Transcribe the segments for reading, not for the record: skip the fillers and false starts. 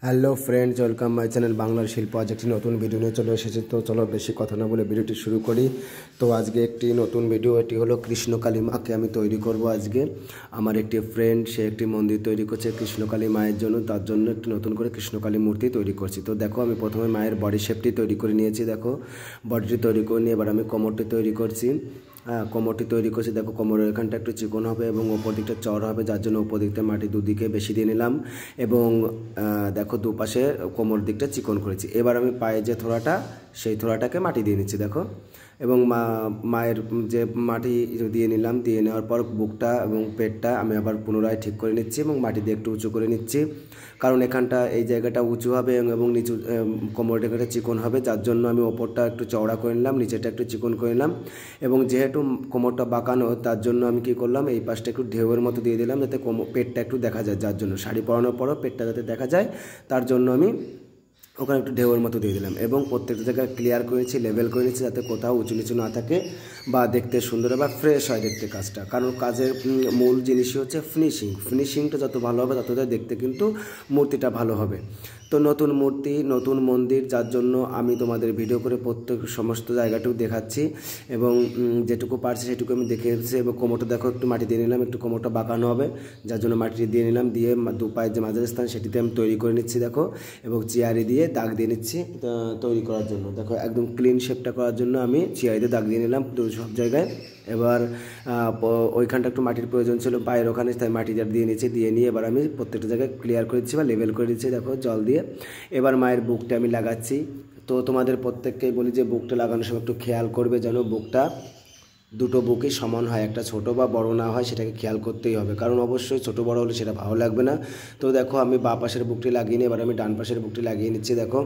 Hello friends, welcome my channel বাংলার শিল্প। আজ একটি নতুন ভিডিও নিয়ে চলে এসেছি। তো চলো বেশি কথা না বলে ভিডিওটি শুরু করি। তো আজকে একটি নতুন ভিডিও, এটি হলো কৃষ্ণকালী মাকে আমি তৈরি করব। আজকে আমার একটি ফ্রেন্ড, সে একটি মন্দির তৈরি করছে কৃষ্ণকালী মায়ের জন্য, তার জন্য একটি নতুন করে কৃষ্ণকালী মূর্তি তৈরি করছি। তো দেখো, আমি প্রথমে মায়ের বডি শেপটি তৈরি করে নিয়েছি। দেখো, বডিটি তৈরি করে নিয়ে এবার আমি কোমরটি তৈরি করছি। কোমরটি তৈরি করছি। দেখো, কোমরের এখানটা একটু চিকন হবে এবং ওপর দিকটা চড়া হবে, যার জন্য ওপর দিকটা মাটি দুদিকে বেশি দিয়ে নিলাম এবং দেখো দুপাশে কোমর দিকটা চিকন করেছি। এবার আমি পায়ে যে থোড়াটা, সেই থোড়াটাকে মাটি দিয়ে নিচ্ছি। দেখো, এবং মায়ের যে মাটি দিয়ে নিলাম, দিয়ে নেওয়ার পর বুকটা এবং পেটটা আমি আবার পুনরায় ঠিক করে নিচ্ছি এবং মাটি দিয়ে একটু উঁচু করে নিচ্ছি, কারণ এখানটা এই জায়গাটা উঁচু হবে এবং নিচু কোমরের জায়গাটা চিকন হবে, যার জন্য আমি ওপরটা একটু চওড়া করে নিলাম, নিচেটা একটু চিকন করে নিলাম। এবং যেহেতু কোমরটা বাঁকানো, তার জন্য আমি কী করলাম, এই পাশটা একটু ঢেউয়ের মতো দিয়ে দিলাম, যাতে পেটটা একটু দেখা যায়, যার জন্য শাড়ি পরানোর পরও পেটটা যাতে দেখা যায়, তার জন্য আমি ওখানে একটু ঢেউয়ের মতো দিয়ে দিলাম। এবং প্রত্যেকটা জায়গায় ক্লিয়ার করেছি, লেভেল করে নিচ্ছি, যাতে কোথাও উঁচু নিচু না থাকে বা দেখতে সুন্দর বা ফ্রেশ হয় দেখতে কাজটা। কারণ কাজের মূল জিনিসই হচ্ছে ফিনিশিংটা যত ভালো হবে তত দেখতে কিন্তু মূর্তিটা ভালো হবে। তো নতুন মূর্তি, নতুন মন্দির, যার জন্য আমি তোমাদের ভিডিও করে সমস্ত জায়গাটুকু দেখাচ্ছি এবং যেটুকু পারছি সেটুকু আমি দেখে এসেছি। এবং কোমরটা দেখো, একটু মাটি দিয়ে নিলাম, একটু কোমরটা বাঁকানো হবে, যার জন্য মাটিটি দিয়ে নিলাম, দিয়ে দু পায়ের যে মাঝের স্থান সেটিতে আমি তৈরি করে নিচ্ছি। দেখো, এবং চেয়ারে দিয়ে দাগ দিয়ে নিচ্ছি তৈরি করার জন্য। দেখো, একদম ক্লিন শেপটা করার জন্য আমি চেয়ারে দিয়ে দাগ দিয়ে নিলাম সব জায়গায়। এবার ওইখানটা একটু মাটির প্রয়োজন ছিল পায়ের ওখানে, তাই মাটি দিয়ে নিচ্ছি, দিয়ে নিয়ে এবার আমি প্রত্যেকটা জায়গায় ক্লিয়ার করে দিচ্ছি বা লেভেল করে দিচ্ছি। দেখো, জল দিয়ে এবার মায়ের বুকটা আমি লাগাচ্ছি। তো তোমাদের প্রত্যেককেই বলি যে বুকটা লাগানোর সময় একটু খেয়াল করবে যেন বুকটা দুটো বুকই সমান হয়, একটা ছোট বা বড় না হয়, সেটাকে খেয়াল করতেই হবে, কারণ অবশ্যই ছোট বড় হলে সেটা ভালো লাগবে না। তো দেখো, আমি বাঁ পাশের বুকটি লাগিয়ে নিই, এবার আমি ডান পাশের বুকটি লাগিয়ে নিচ্ছি। দেখো,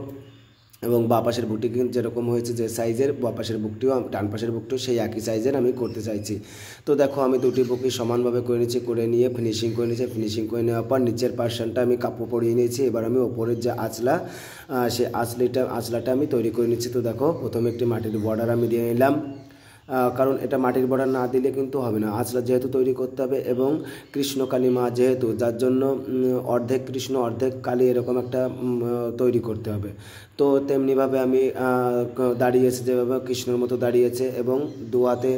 এবং বাঁ পাশের বুকটি কিন্তু যেরকম হয়েছে যে সাইজের, বাঁ পাশের বুকটিও ডান পাশের বুকটিও সেই একই সাইজের আমি করতে চাইছি। তো দেখো, আমি দুটি বুকই সমানভাবে করে নিচ্ছি, করে নিয়ে ফিনিশিং করে নিচ্ছি। ফিনিশিং করে নেওয়ার পর নিচের পার্শনটা আমি কাপড় পরিয়ে নিয়েছি। এবার আমি ওপরের যে আঁচলা, সেই আঁচলাটা আমি তৈরি করে নিচ্ছি। তো দেখো, প্রথমে একটি মাটির বর্ডার আমি দিয়ে নিলাম, কারণ এটা মাটির বর্ডার না দিলে কিন্তু হবে না। আঁচলা যেহেতু তৈরি করতে হবে এবং কৃষ্ণকালী মা যেহেতু, যার জন্য অর্ধেক কৃষ্ণ অর্ধেক কালী এরকম একটা তৈরি করতে হবে। তো তেমনিভাবে আমি দাঁড়িয়েছে, যেভাবে কৃষ্ণর মতো দাঁড়িয়েছে এবং দু হাতে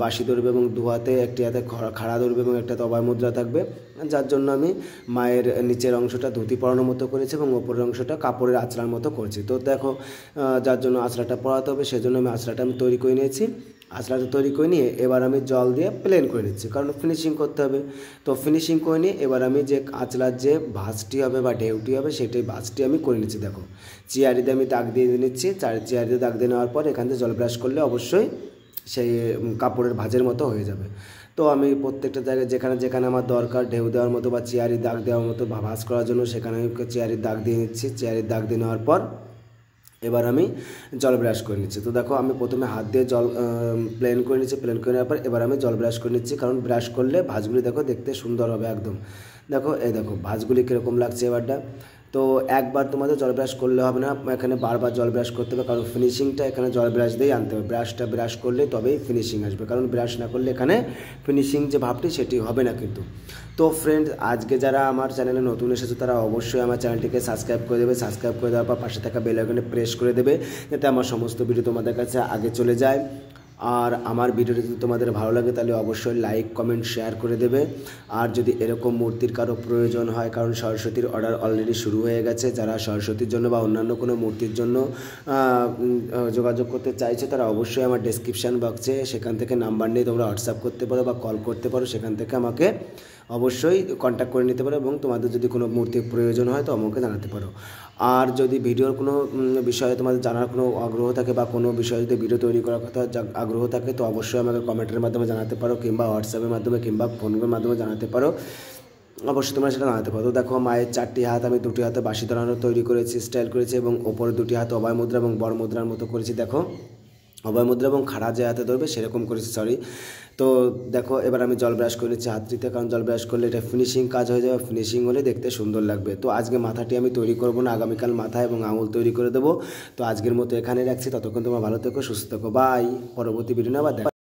বাঁশি ধরবে এবং দু হাতে একটি হাতে খাড়া ধরবে এবং একটা অভয় মুদ্রা থাকবে, যার জন্য আমি মায়ের নিচের অংশটা ধুতি পরানোর মতো করেছি এবং ওপরের অংশটা কাপড়ের আঁচলার মতো করছি। তো দেখো, যার জন্য আঁচলাটা পরাতে হবে, সেজন্য আমি আঁচলাটা তৈরি করে নিয়েছি। আঁচলাটা তৈরি করে নিয়ে এবার আমি জল দিয়ে প্লেন করে নিচ্ছি, কারণ ফিনিশিং করতে হবে। তো ফিনিশিং করে নিয়ে এবার আমি যে আঁচলার যে ভাঁজটি হবে বা ঢেউটি হবে, সেটাই ভাঁজটি আমি করে নিচ্ছি। দেখো, চেয়ারিতে আমি দাগ দিয়ে নিচ্ছি। চেয়ারিতে দাগ দিয়ে নেওয়ার পর এখান থেকে জল ব্রাশ করলে অবশ্যই সেই কাপড়ের ভাঁজের মতো হয়ে যাবে। তো আমি প্রত্যেকটা জায়গায় যেখানে যেখানে আমার দরকার ঢেউ দেওয়ার মতো বা চেয়ারি দাগ দেওয়ার মতো বা ভাঁজ করার জন্য, সেখানে আমি চেয়ারির দাগ দিয়ে নিচ্ছি। চেয়ারির দাগ দিয়ে নেওয়ার পর এবার আমি জল ব্রাশ করে নিচ্ছি। তো দেখো, আমি প্রথমে হাত দিয়ে জল প্লেন করে নিচ্ছি। প্লেন করে নেওয়ার পর এবার আমি জল ব্রাশ করে নিচ্ছি, কারণ ব্রাশ করলে ভাঁজগুলি দেখো দেখতে সুন্দর হবে একদম। দেখো, এই দেখো ভাঁজগুলি কীরকম লাগছে এবারটা। তো একবার তোমাদের জল ব্রাশ করলে হবে না, এখানে বারবার জল ব্রাশ করতে হবে, কারণ ফিনিশিংটা এখানে জল ব্রাশ দিয়েই আনতে হবে। ব্রাশ করলে তবেই ফিনিশিং আসবে, কারণ ব্রাশ না করলে এখানে ফিনিশিং যে ভাবটি সেটি হবে না কিন্তু। তো ফ্রেন্ড, আজকে যারা আমার চ্যানেলে নতুন এসেছে তারা অবশ্যই আমার চ্যানেলটিকে সাবস্ক্রাইব করে দেবে। সাবস্ক্রাইব করে দেওয়ার পর পাশে থাকা বেল আইকনে প্রেস করে দেবে, যাতে আমার সমস্ত ভিডিও তোমাদের কাছে আগে চলে যায়। আর আমার ভিডিওটি যদি তোমাদের ভালো লাগে তাহলে অবশ্যই লাইক, কমেন্ট, শেয়ার করে দেবে। আর যদি এরকম মূর্তির কারো প্রয়োজন হয়, কারণ সরস্বতীর অর্ডার অলরেডি শুরু হয়ে গেছে, যারা সরস্বতীর জন্য বা অন্যান্য কোনো মূর্তির জন্য যোগাযোগ করতে চাইছে, তারা অবশ্যই আমার ডেসক্রিপশান বক্সে সেখান থেকে নাম্বার নিয়ে তোমরা হোয়াটসঅ্যাপ করতে পারো বা কল করতে পারো, সেখান থেকে আমাকে অবশ্যই কন্ট্যাক্ট করে নিতে পারো এবং তোমাদের যদি কোনো মূর্তির প্রয়োজন হয় তো আমাকে জানাতে পারো। আর যদি ভিডিওর কোনো বিষয়ে তোমাদের জানার কোনো আগ্রহ থাকে বা কোনো বিষয়ে যদি ভিডিও তৈরি করার কথা আগ্রহ থাকে, তো অবশ্যই আমাকে কমেন্টের মাধ্যমে জানাতে পারো, কিংবা হোয়াটসঅ্যাপের মাধ্যমে কিংবা ফোনের মাধ্যমে জানাতে পারো। অবশ্যই তোমরা সেটা জানাতে পারো। তো দেখো, মায়ের 4টি হাত আমি 2টি হাতে বাঁশি ধরানো তৈরি করেছি, স্টাইল করেছি, এবং ওপরে 2টি হাতে অভয় মুদ্রা এবং বড় মুদ্রার মতো করেছি। দেখো, অভয় মুদ্রা এবং খাড়া যে হাতে ধরবে সেরকম করেছি, সরি। তো দেখো, এবার আমি জল ব্রাশ করে নিচ্ছি হাতটিতে, কারণ জল ব্রাশ করলে এটা ফিনিশিং কাজ হয়ে যাবে, ফিনিশিং হলে দেখতে সুন্দর লাগবে। তো আজকে মাথাটি আমি তৈরি করবো না, আগামীকাল মাথা এবং আঙুল তৈরি করে দেবো। তো আজকের মতো এখানে রাখছি, ততক্ষণ তোমরা ভালো থেকো, সুস্থ থেকো, বাই। পরবর্তী ভিডিও না আবার